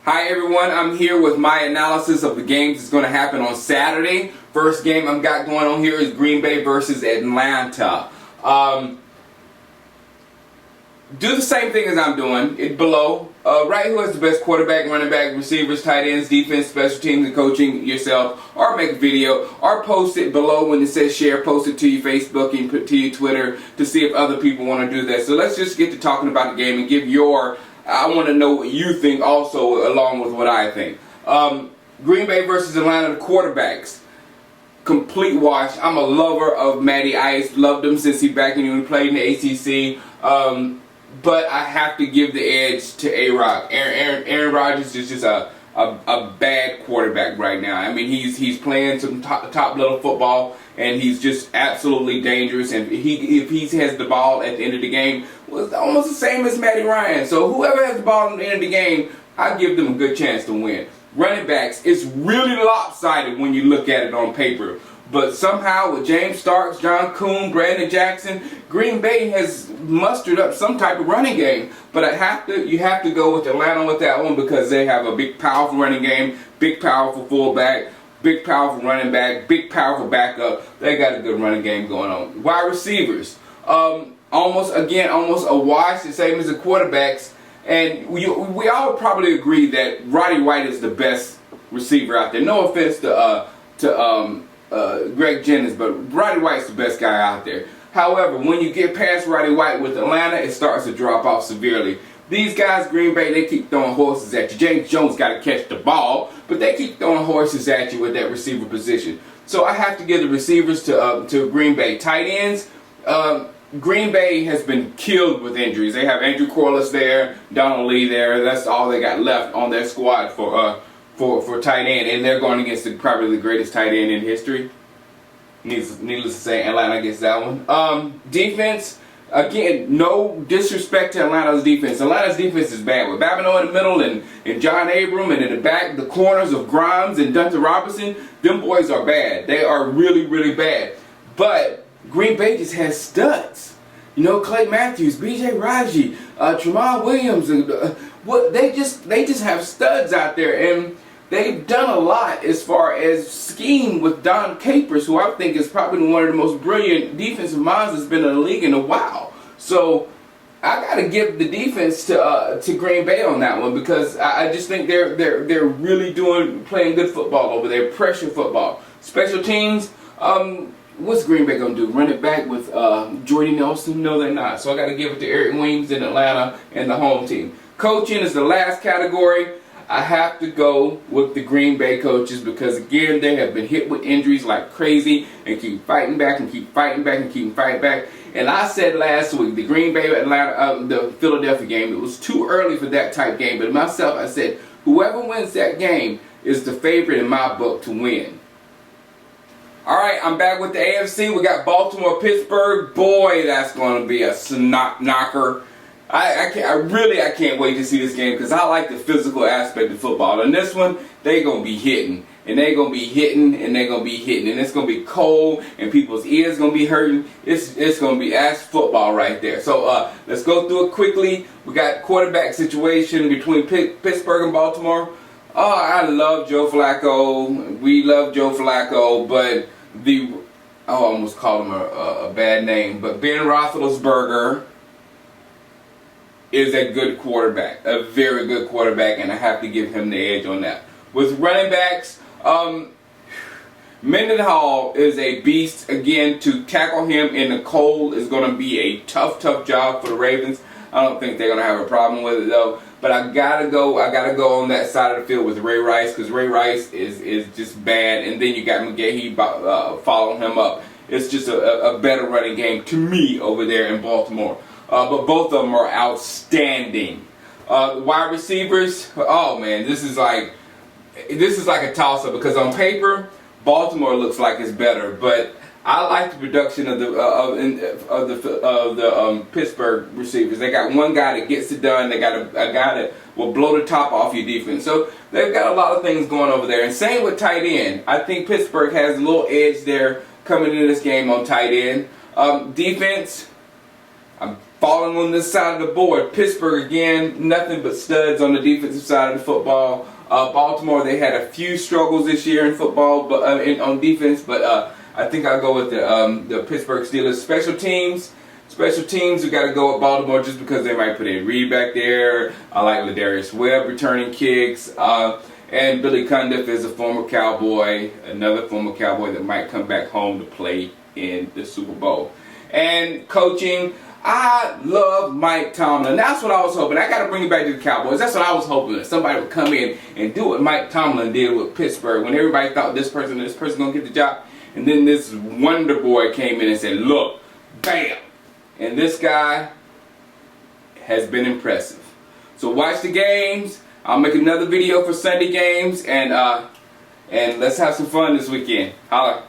Hi everyone, I'm here with my analysis of the games that's going to happen on Saturday. First game I've got going on here is Green Bay versus Atlanta. Do the same thing as I'm doing. It below. Write who has the best quarterback, running back, receivers, tight ends, defense, special teams, and coaching yourself, or make a video, or post it below when it says share. Post it to your Facebook and put to your Twitter to see if other people want to do that. So let's just get to talking about the game and give your. I want to know what you think also, along with what I think. Green Bay versus Atlanta, the quarterbacks. Complete wash. I'm a lover of Matty Ice. Loved him since he back when he played in the ACC. But I have to give the edge to A-Rod. Aaron Rodgers is just a bad quarterback right now. I mean, he's playing some top level football, and he's just absolutely dangerous. And if he has the ball at the end of the game, well, it's almost the same as Matty Ryan. So whoever has the ball at the end of the game, I give them a good chance to win. Running backs, it's really lopsided when you look at it on paper. But somehow with James Starks, John Kuhn, Brandon Jackson, Green Bay has mustered up some type of running game. But you have to go with Atlanta with that one because they have a big, powerful running game, big, powerful fullback, big, powerful running back, big, powerful backup. They got a good running game going on. Wide receivers, almost a wash, the same as the quarterbacks. And we all probably agree that Roddy White is the best receiver out there. No offense to Greg Jennings, but Roddy White's the best guy out there. However, when you get past Roddy White with Atlanta, it starts to drop off severely. These guys, Green Bay, they keep throwing horses at you. James Jones got to catch the ball, but they keep throwing horses at you with that receiver position. So I have to give the receivers to Green Bay. Tight ends, Green Bay has been killed with injuries. They have Andrew Corliss there, Donald Lee there. That's all they got left on their squad for tight end, and they're going against probably the greatest tight end in history. Needless to say, Atlanta gets that one. Defense, again, no disrespect to Atlanta's defense. Atlanta's defense is bad with Babineau in the middle and John Abram, and in the back, the corners of Grimes and Duncan Robinson. Them boys are bad. They are really, really bad. But Green Bay just has studs. You know, Clay Matthews, B.J. Raji, Tramon Williams, and they just have studs out there, and they've done a lot as far as scheme with Don Capers, who I think is probably one of the most brilliant defensive minds that's been in the league in a while. So I got to give the defense to Green Bay on that one because I just think they're really playing good football over there, pressure football. Special teams. What's Green Bay going to do? Run it back with Jordy Nelson? No, they're not. So I got to give it to Eric Weems in Atlanta and the home team. Coaching is the last category. I have to go with the Green Bay coaches because, again, they have been hit with injuries like crazy and keep fighting back and keep fighting back and keep fighting back. And I said last week, the Green Bay Atlanta, the Philadelphia game, it was too early for that type game. But myself, I said, whoever wins that game is the favorite in my book to win. All right, I'm back with the AFC. We got Baltimore, Pittsburgh. Boy, that's going to be a knocker. I can't wait to see this game because I like the physical aspect of football. And this one, they're going to be hitting. And they're going to be hitting, and they're going to be hitting. And it's going to be cold, and people's ears going to be hurting. It's going to be ass football right there. So let's go through it quickly. We got quarterback situation between Pittsburgh and Baltimore. Oh, I love Joe Flacco. We love Joe Flacco, but I almost called him a bad name. But Ben Roethlisberger is a good quarterback, a very good quarterback, and I have to give him the edge on that. With running backs, Mendenhall is a beast. Again, to tackle him in the cold is going to be a tough job for the Ravens. I don't think they're going to have a problem with it though. But I gotta go on that side of the field with Ray Rice because Ray Rice is just bad, and then you got McGahee following him up. It's just a better running game to me over there in Baltimore. But both of them are outstanding. Wide receivers, oh man, this is like a toss-up because on paper Baltimore looks like it's better, but I like the production of the Pittsburgh receivers. They got one guy that gets it done. They got a guy that will blow the top off your defense. So they've got a lot of things going over there. And same with tight end. I think Pittsburgh has a little edge there coming into this game on tight end. Defense, I'm Falling on this side of the board, Pittsburgh again, nothing but studs on the defensive side of the football. Baltimore, they had a few struggles this year in football, but on defense. But I think I'll go with the Pittsburgh Steelers. Special teams, we got to go with Baltimore just because they might put in Reed back there. I like Ladarius Webb returning kicks. And Billy Cundiff is a former Cowboy, another former Cowboy that might come back home to play in the Super Bowl. And coaching, I love Mike Tomlin. That's what I was hoping. I got to bring it back to the Cowboys. That's what I was hoping, that somebody would come in and do what Mike Tomlin did with Pittsburgh when everybody thought this person going to get the job. And then this wonder boy came in and said, look, bam. And this guy has been impressive. So watch the games. I'll make another video for Sunday games, and let's have some fun this weekend. Holla.